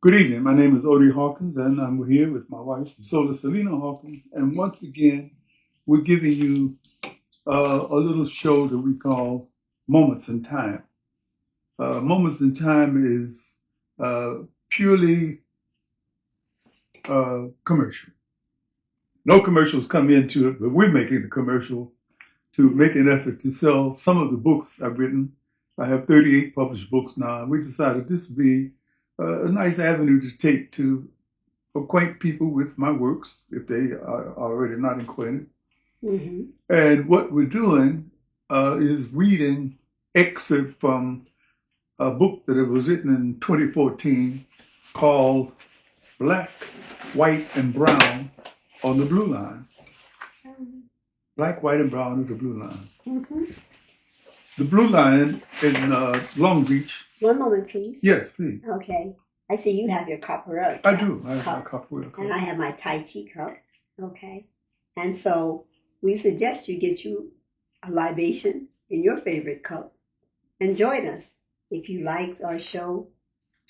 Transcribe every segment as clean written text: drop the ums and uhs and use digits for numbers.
Good evening. My name is Salena-Hawkins, and I'm here with my wife, Zola Salena-Hawkins. And once again, we're giving you a little show that we call Moments in Time. Moments in Time is purely commercial. No commercials come into it, but we're making a commercial to make an effort to sell some of the books I've written. I have 38 published books now, and we decided this would be a nice avenue to take to acquaint people with my works if they are already not acquainted. Mm-hmm. And what we're doing is reading excerpt from a book that was written in 2014 called Black, White, and Brown on the Blue Line. Mm-hmm. Black, White, and Brown on the Blue Line. Mm-hmm. The Blue Line in Long Beach. One moment, please. Yes, please. Okay. I see you have your capoeira cup. I do. I have my capoeira cup. And I have my Tai Chi cup. Okay. And so we suggest you get you a libation in your favorite cup and join us. If you liked our show,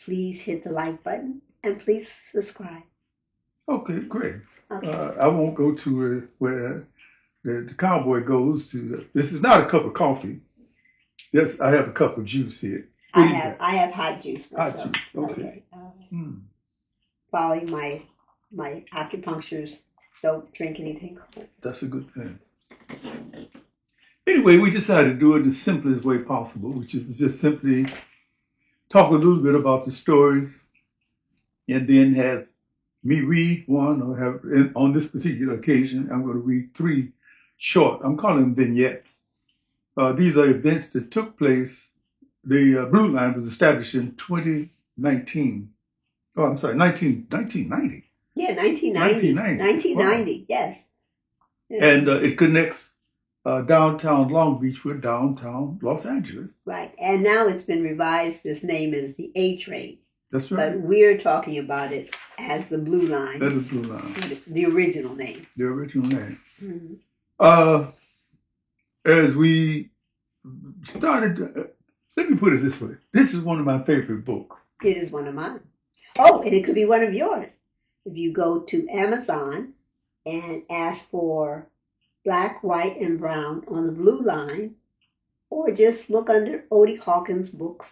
please hit the like button and please subscribe. Okay, great. Okay. I won't go to where the cowboy goes to. This is not a cup of coffee. Yes, I have a cup of juice here. I have hot juice myself. Hot juice, okay. Following my acupuncturist, don't drink anything cold. That's a good thing. Anyway, we decided to do it the simplest way possible, which is to just simply talk a little bit about the story and then have me read one, or have, on this particular occasion, I'm going to read three short, I'm calling them vignettes. These are events that took place. The Blue Line was established in 2019. Oh, I'm sorry, 1990. Yeah, 1990. 1990, wow. Yes. And it connects downtown Long Beach with downtown Los Angeles. Right. And now it's been revised. This name is the A Train. That's right. But we're talking about it as the Blue Line. As the Blue Line. The original name. The original name. Mm-hmm. As we started, let me put it this way. This is one of my favorite books. It is one of mine. Oh, and it could be one of yours. If you go to Amazon and ask for Black, White, and Brown on the Blue Line, or just look under Salena-Hawkins books,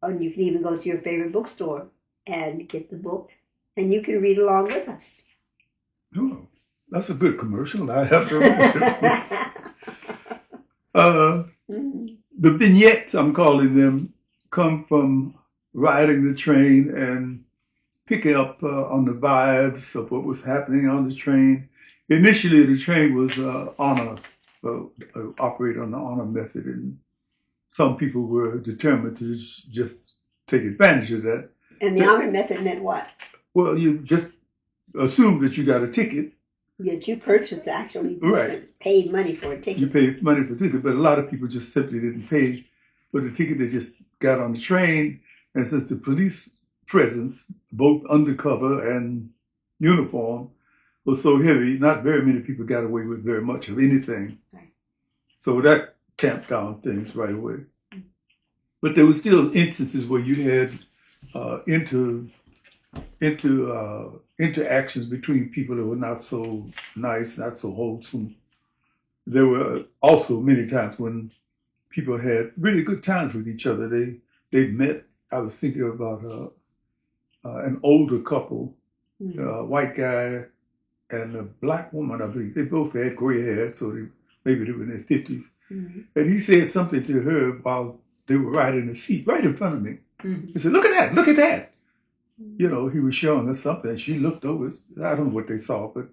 or you can even go to your favorite bookstore and get the book, and you can read along with us. Oh, that's a good commercial. I have to read it. The vignettes, I'm calling them, come from riding the train and picking up on the vibes of what was happening on the train. Initially, the train was operated on the honor method, and some people were determined to just take advantage of that. And the honor method meant what? Well, you just assume that you got a ticket. That you purchased actually. Right. Paid money for a ticket. You paid money for a ticket, but a lot of people just simply didn't pay for the ticket. They just got on the train, and since the police presence, both undercover and uniform, was so heavy, not very many people got away with very much of anything. Right. So that tamped down things right away. Mm-hmm. But there were still instances where you had interactions between people that were not so nice, not so wholesome. There were also many times when people had really good times with each other. They met. I was thinking about an older couple, a white guy and a black woman, I believe. They both had gray hair, so maybe they were in their 50s. Mm-hmm. And he said something to her while they were riding the seat right in front of me. Mm-hmm. He said, "Look at that, look at that." Mm-hmm. You know, he was showing her something, and she looked over. I don't know what they saw, but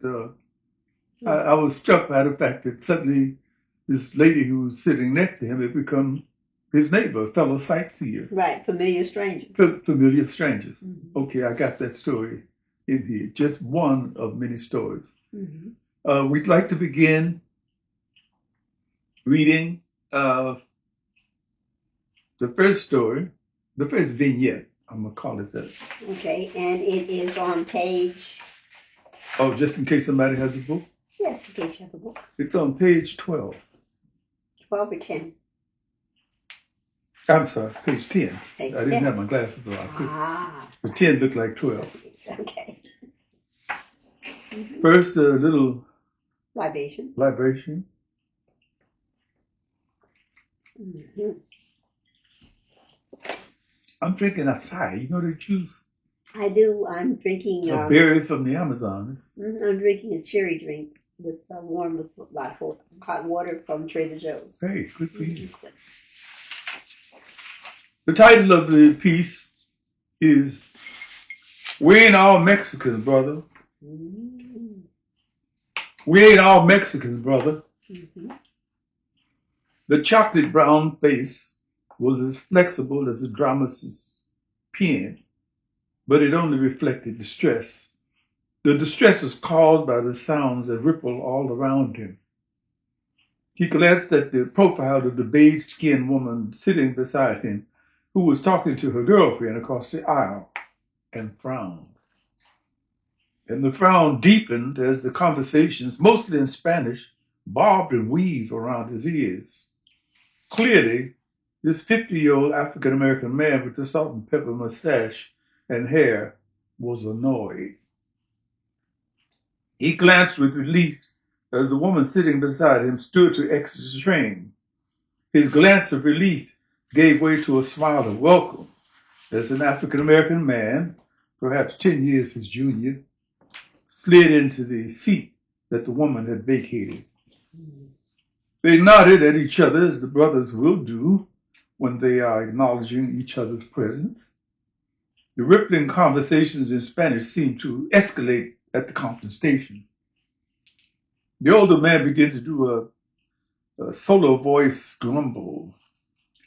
I was struck by the fact that suddenly this lady who was sitting next to him had become his neighbor, a fellow sightseer. Right, familiar strangers. Familiar strangers. Mm-hmm. Okay, I got that story in here. Just one of many stories. Mm-hmm. We'd like to begin reading the first story, the first vignette. I'm going to call it that. Okay, and it is on page... Oh, just in case somebody has a book? Yes, in case you have a book. It's on page 12. 12 or 10? I'm sorry, page 10. Page I didn't 10. have my glasses on. Ah. The 10 looked like 12. Okay. First, a little Libation. libation. Mm-hmm. I'm drinking acai. You know the juice? I do. I'm drinking. A berry from the Amazons. I'm drinking a cherry drink with warm with a lot of hot water from Trader Joe's. Hey, good for you. Mm-hmm. The title of the piece is "We Ain't All Mexicans, Brother." Mm-hmm. We ain't all Mexicans, brother. Mm-hmm. The chocolate brown face was as flexible as a dramatist's pen, but it only reflected distress. The distress was caused by the sounds that rippled all around him. He glanced at the profile of the beige-skinned woman sitting beside him, who was talking to her girlfriend across the aisle, and frowned. And the frown deepened as the conversations, mostly in Spanish, bobbed and weaved around his ears. Clearly, this 50-year-old African-American man with the salt and pepper mustache and hair was annoyed. He glanced with relief as the woman sitting beside him stood to exit the train. His glance of relief gave way to a smile of welcome as an African-American man, perhaps 10 years his junior, slid into the seat that the woman had vacated. They nodded at each other as the brothers will do when they are acknowledging each other's presence. The rippling conversations in Spanish seemed to escalate at the Compton station. The older man began to do a solo voice grumble,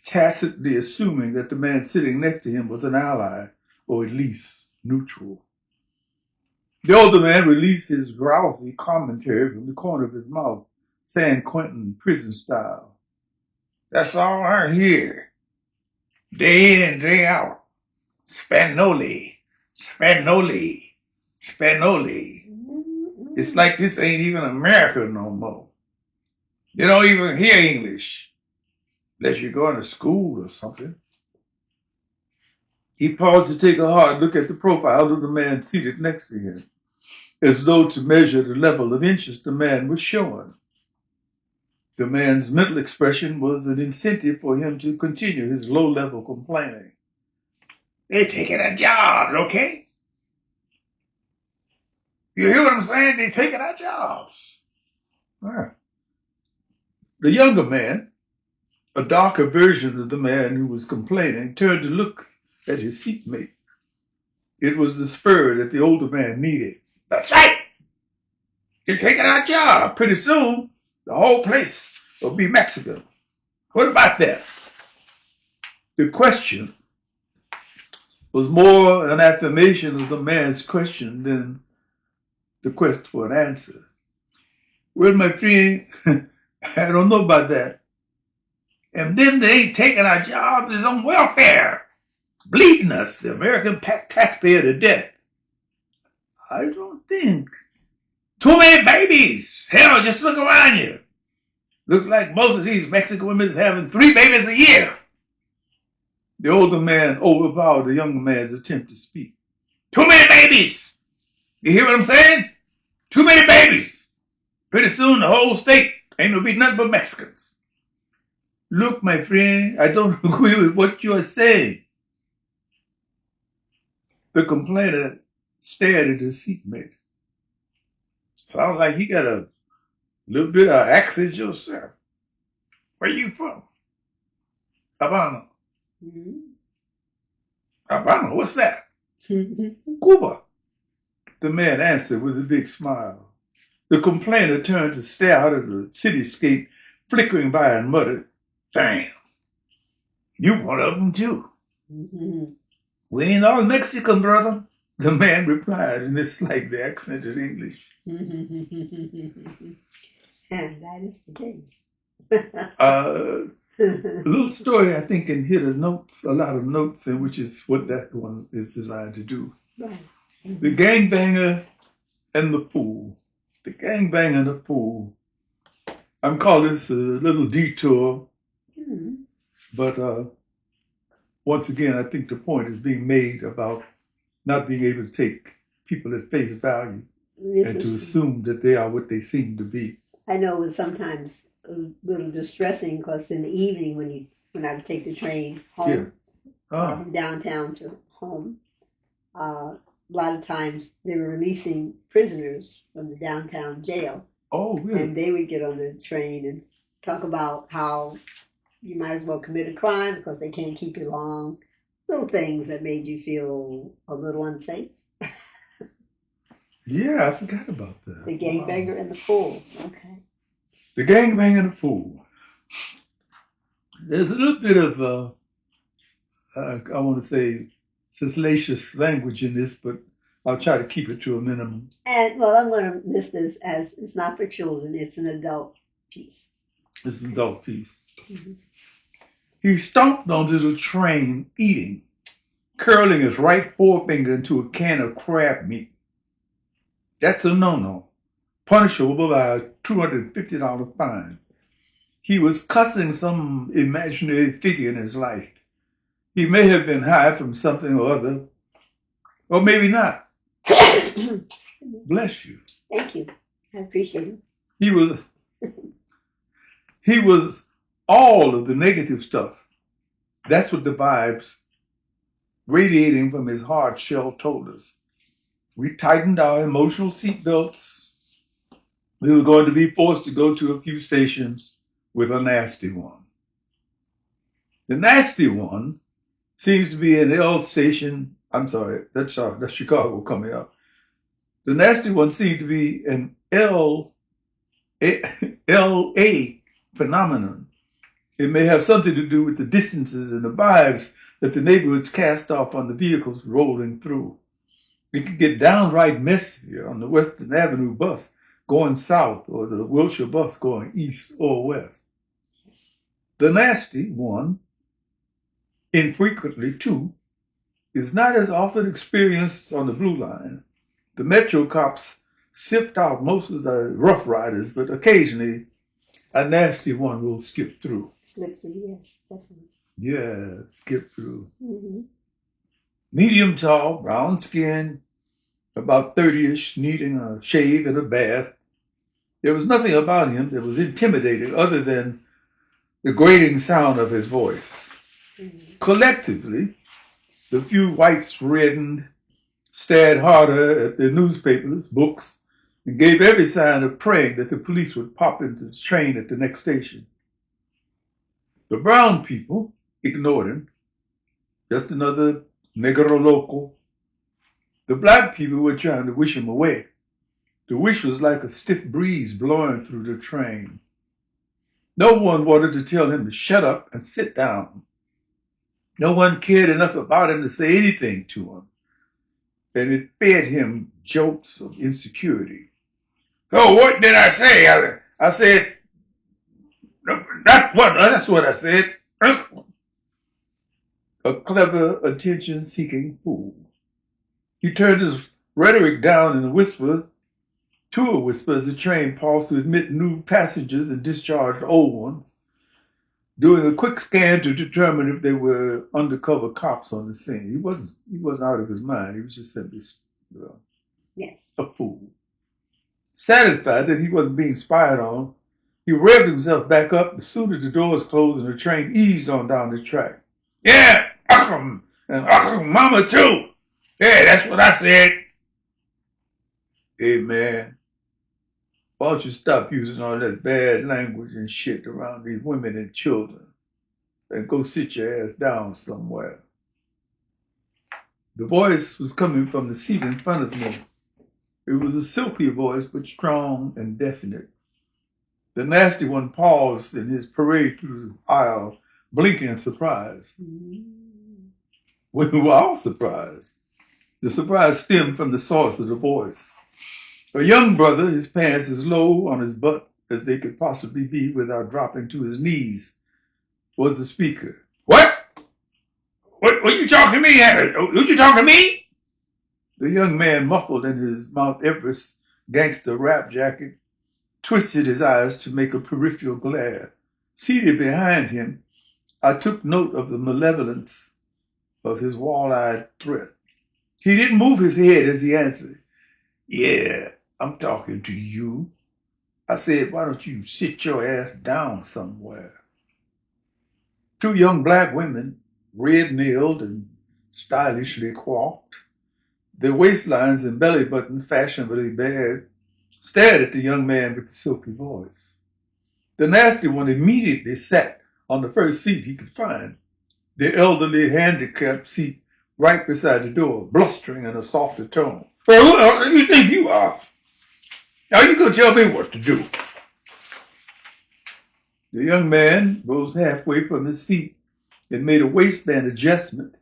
tacitly assuming that the man sitting next to him was an ally, or at least neutral. The older man released his grousy commentary from the corner of his mouth, San Quentin prison style. That's all I hear. Day in and day out. Spanoli, Spanoli, Spanoli. It's like this ain't even America no more. You don't even hear English unless you're going to school or something. He paused to take a hard look at the profile of the man seated next to him, as though to measure the level of interest the man was showing. The man's mental expression was an incentive for him to continue his low-level complaining. They're taking our jobs, okay? You hear what I'm saying? They're taking our jobs. Right. The younger man, a darker version of the man who was complaining, turned to look at his seatmate. It was the spur that the older man needed. That's right. They're taking our job. Pretty soon, the whole place will be Mexican. What about that? The question was more an affirmation of the man's question than the quest for an answer. Well, my friend, I don't know about that. And then they ain't taking our jobs, is on welfare, bleeding us, the American taxpayer, to death. I don't think. Too many babies. Hell, just look around you. Looks like most of these Mexican women is having 3 babies a year. The older man overpowered the younger man's attempt to speak. Too many babies. You hear what I'm saying? Too many babies. Pretty soon the whole state ain't gonna be nothing but Mexicans. Look, my friend, I don't agree with what you are saying. The complainer stared at his seatmate. Sounds like he got a little bit of accent yourself. Where you from? Havana. Mm-hmm. Havana, what's that? Cuba. The man answered with a big smile. The complainer turned to stare out at the cityscape flickering by and muttered, Damn, you one of them too. Mm-hmm. We ain't all Mexican, brother. The man replied in his slightly accented English. And that is the case. A little story I think can hit a lot of notes, and which is what that one is designed to do. Right. Mm-hmm. The gangbanger and the fool. The gangbanger and the fool. I'm calling this a little detour, Mm-hmm. but once again, I think the point is being made about not being able to take people at face value and to assume that they are what they seem to be. I know it was sometimes a little distressing because in the evening when I would take the train home from downtown to home, a lot of times they were releasing prisoners from the downtown jail. Oh, really? And they would get on the train and talk about how you might as well commit a crime because they can't keep you long. Little things that made you feel a little unsafe. Yeah, I forgot about that. The gangbanger and the fool. Okay. The gangbanger and the fool. There's a little bit of, I want to say, salacious language in this, but I'll try to keep it to a minimum. And, well, I'm going to list this as it's not for children, it's an adult piece. It's an adult piece. Mm-hmm. He stomped onto the train eating, curling his right forefinger into a can of crab meat. That's a no-no, punishable by a $250 fine. He was cussing some imaginary figure in his life. He may have been high from something or other, or maybe not. Bless you. Thank you. I appreciate it. He was all of the negative stuff. That's what the vibes radiating from his hard shell told us. We tightened our emotional seatbelts. We were going to be forced to go to a few stations with a nasty one. The nasty one seems to be an L station. I'm sorry, that's Chicago coming up. The nasty one seemed to be an LA phenomenon. It may have something to do with the distances and the vibes that the neighborhoods cast off on the vehicles rolling through. It could get downright messy on the Western Avenue bus going south or the Wilshire bus going east or west. The nasty one, infrequently too, is not as often experienced on the BlueLine. The Metro cops sift out most of the rough riders, but occasionally a nasty one will skip through. Slip through, yes, definitely. Yeah, skip through. Mm-hmm. Medium tall, brown skin, about 30-ish, needing a shave and a bath. There was nothing about him that was intimidating other than the grating sound of his voice. Mm-hmm. Collectively, the few whites reddened, stared harder at their newspapers, books, and gave every sign of praying that the police would pop into the train at the next station. The brown people ignored him. Just another negro local. The black people were trying to wish him away. The wish was like a stiff breeze blowing through the train. No one wanted to tell him to shut up and sit down. No one cared enough about him to say anything to him. And it fed him jolts of insecurity. Oh, what did I say? I said, that's what I said. A clever, attention-seeking fool. He turned his rhetoric down in a whisper as the train paused to admit new passengers and discharged old ones, doing a quick scan to determine if they were undercover cops on the scene. He wasn't out of his mind. He was just simply a fool. Satisfied that he wasn't being spied on, he revved himself back up as soon as the doors closed and the train eased on down the track. Yeah, and mama too. Yeah, that's what I said. Hey, man, why don't you stop using all that bad language and shit around these women and children and go sit your ass down somewhere? The voice was coming from the seat in front of me. It was a silky voice, but strong and definite. The nasty one paused in his parade through the aisle, blinking in surprise. We were all surprised. The surprise stemmed from the source of the voice. A young brother, his pants as low on his butt as they could possibly be without dropping to his knees, was the speaker. What? What you talking to me? Who you talking to me? The young man, muffled in his Mount Everest gangster rap jacket, twisted his eyes to make a peripheral glare. Seated behind him, I took note of the malevolence of his wall-eyed threat. He didn't move his head as he answered. Yeah, I'm talking to you. I said, why don't you sit your ass down somewhere? Two young black women, red-nailed and stylishly coiffed, their waistlines and belly buttons fashionably bared, stared at the young man with the silky voice. The nasty one immediately sat on the first seat he could find, the elderly handicapped seat right beside the door, blustering in a softer tone. Well, who do you think you are? Are you going to tell me what to do? The young man rose halfway from his seat and made a waistband adjustment.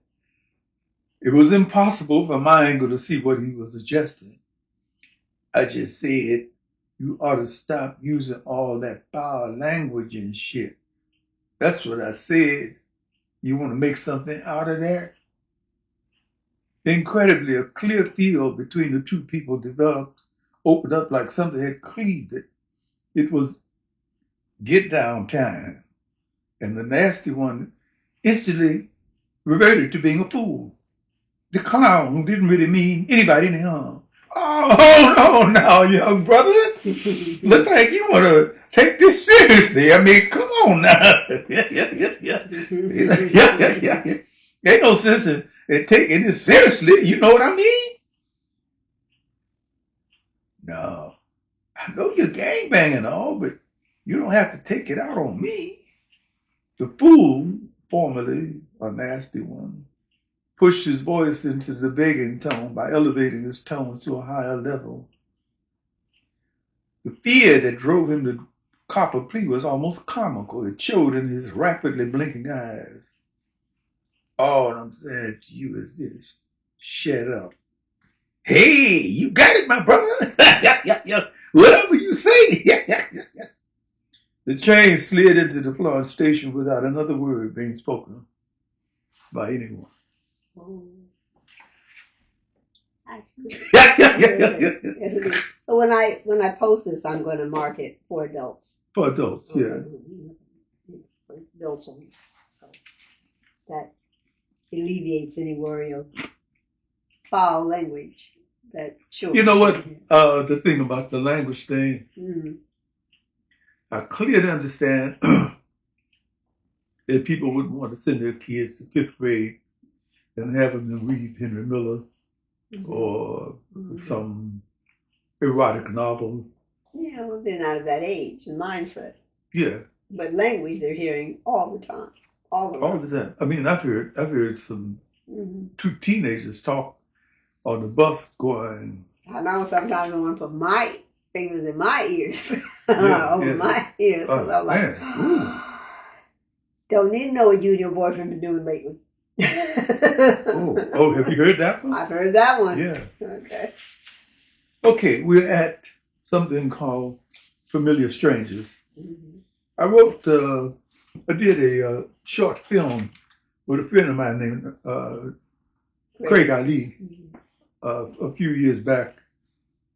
It was impossible for my angle to see what he was adjusting. I just said, you ought to stop using all that foul language and shit. That's what I said. You want to make something out of that? Incredibly, a clear field between the two people developed, opened up like something had cleaved it. It was get down time. And the nasty one instantly reverted to being a fool. The clown who didn't really mean anybody any harm. Oh, hold on now, young brother. Looks like you want to take this seriously. I mean, come on now. Yeah. Ain't no sense in taking this seriously. You know what I mean? No. I know you're gangbanging and all, but you don't have to take it out on me. The fool, formerly a nasty one, pushed his voice into the begging tone by elevating his tones to a higher level. The fear that drove him to cop a plea was almost comical. It showed in his rapidly blinking eyes. All I'm saying to you is this. Shut up. Hey, you got it, my brother. Yeah. Whatever you say. The train slid into the Florence station without another word being spoken by anyone. Oh. That's good. So when I post this, I'm going to mark it for adults. For adults, yeah. For adults only. So that alleviates any worry of foul language. That sure. You know what? The thing about the language thing, I clearly understand that people wouldn't want to send their kids to fifth grade and have them read Henry Miller or some erotic novel. Yeah, well, they're not of that age and mindset. Yeah. But language they're hearing all the time. All the time. I mean, I've heard some two teenagers talk on the bus going. I know sometimes I want to put my fingers in my ears. Over my ears. I'm like, don't need to know what you and your boyfriend been doing lately. Oh, have you heard that one? I've heard that one. Yeah. Okay, we're at something called Familiar Strangers. I did a short film with a friend of mine named Craig Ali a few years back.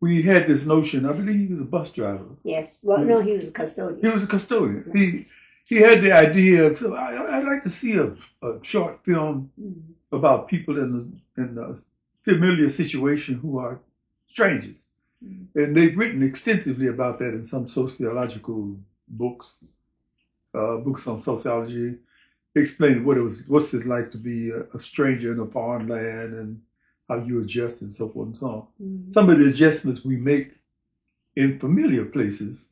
We had this notion, I believe he was a bus driver. Yes, well, no, he was a custodian. He was a custodian. He had the idea of, so I'd like to see a short film about people in a familiar situation who are strangers. And they've written extensively about that in some sociological books, books on sociology, explaining what's it like to be a stranger in a foreign land and how you adjust and so forth and so on. Some of the adjustments we make in familiar places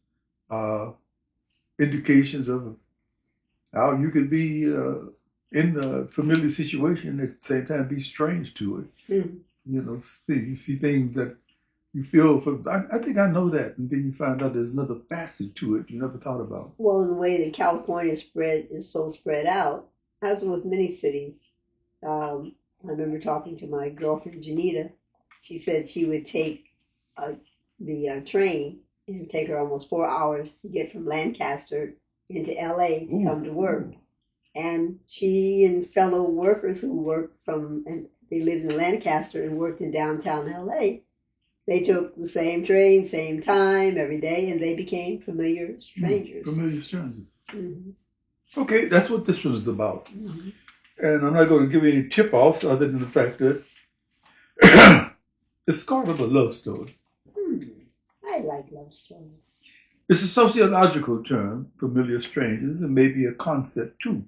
are indications of how you can be in a familiar situation and at the same time be strange to it. You know, you see things that you feel, I think I know that, and then you find out there's another facet to it you never thought about. Well, in the way that California is so spread out, as with many cities. I remember talking to my girlfriend Janita. She said she would take the train. It would take her almost 4 hours to get from Lancaster into LA to come to work. And she and fellow workers who worked and they lived in Lancaster and worked in downtown LA, they took the same train, same time, every day, and they became familiar strangers. Familiar strangers. Okay, that's what this one is about. And I'm not going to give you any tip-offs other than the fact that it's sort of a love story. I like love stories. It's a sociological term, familiar strangers, and maybe a concept too.